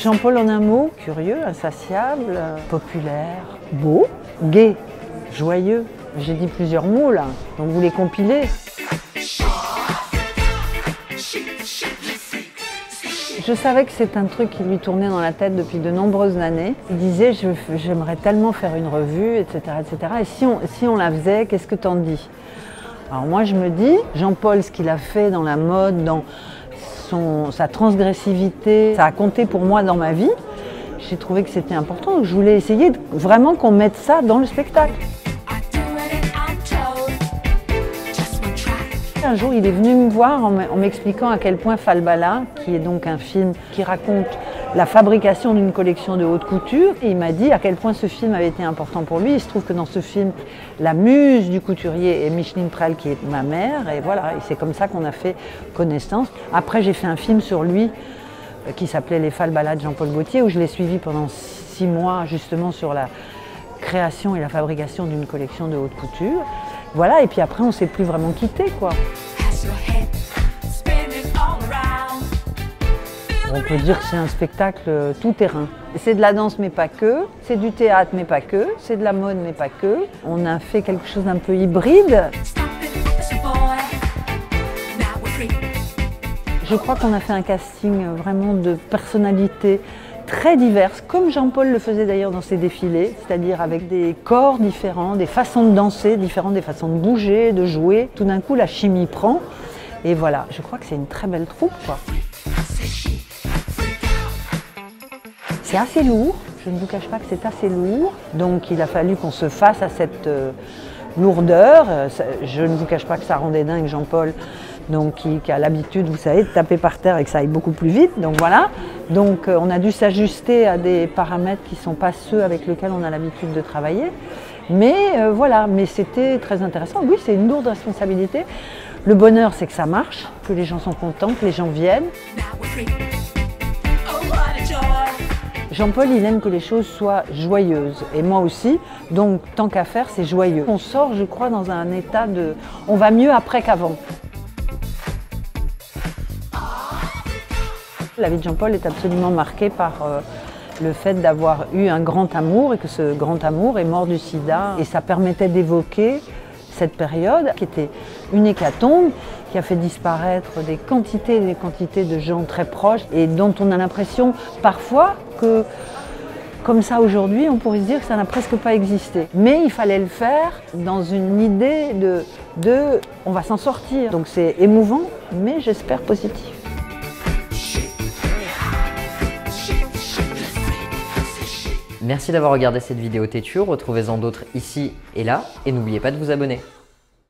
Jean-Paul en un mot, curieux, insatiable, populaire, beau, gai, joyeux. J'ai dit plusieurs mots là, donc vous les compilez. Je savais que c'est un truc qui lui tournait dans la tête depuis de nombreuses années. Il disait j'aimerais tellement faire une revue, etc. etc. Et si on la faisait, qu'est-ce que t'en dis? Alors moi je me dis, Jean-Paul, ce qu'il a fait dans la mode, dans sa transgressivité, ça a compté pour moi dans ma vie. J'ai trouvé que c'était important, je voulais essayer vraiment qu'on mette ça dans le spectacle. Un jour, il est venu me voir en m'expliquant à quel point Falbala, qui est donc un film qui raconte la fabrication d'une collection de haute couture, et il m'a dit à quel point ce film avait été important pour lui. Il se trouve que dans ce film, la muse du couturier est Micheline Prel, qui est ma mère, et voilà, et c'est comme ça qu'on a fait connaissance. Après, j'ai fait un film sur lui qui s'appelait Les Falbala de Jean-Paul Gaultier, où je l'ai suivi pendant 6 mois, justement sur la création et la fabrication d'une collection de haute couture. Voilà, et puis après, on ne s'est plus vraiment quitté, quoi. On peut dire que c'est un spectacle tout terrain. C'est de la danse, mais pas que. C'est du théâtre, mais pas que. C'est de la mode, mais pas que. On a fait quelque chose d'un peu hybride. Je crois qu'on a fait un casting vraiment de personnalités très diverses, comme Jean-Paul le faisait d'ailleurs dans ses défilés, c'est-à-dire avec des corps différents, des façons de danser différentes, des façons de bouger, de jouer. Tout d'un coup, la chimie prend. Et voilà, je crois que c'est une très belle troupe, quoi. C'est assez lourd, je ne vous cache pas que c'est assez lourd. Donc il a fallu qu'on se fasse à cette lourdeur. Je ne vous cache pas que ça rendait dingue Jean-Paul, donc qui a l'habitude, vous savez, de taper par terre et que ça aille beaucoup plus vite. Donc voilà. Donc on a dû s'ajuster à des paramètres qui ne sont pas ceux avec lesquels on a l'habitude de travailler. Mais voilà, mais c'était très intéressant. Oui, c'est une lourde responsabilité. Le bonheur, c'est que ça marche, que les gens sont contents, que les gens viennent. Jean-Paul, il aime que les choses soient joyeuses, et moi aussi, donc tant qu'à faire, c'est joyeux. On sort, je crois, dans un état de... On va mieux après qu'avant. La vie de Jean-Paul est absolument marquée par le fait d'avoir eu un grand amour, et que ce grand amour est mort du sida. Et ça permettait d'évoquer cette période qui était une hécatombe, qui a fait disparaître des quantités et des quantités de gens très proches et dont on a l'impression parfois que, comme ça aujourd'hui, on pourrait se dire que ça n'a presque pas existé. Mais il fallait le faire dans une idée de on va s'en sortir. Donc c'est émouvant, mais j'espère positif. Merci d'avoir regardé cette vidéo têtue, retrouvez-en d'autres ici et là, et n'oubliez pas de vous abonner.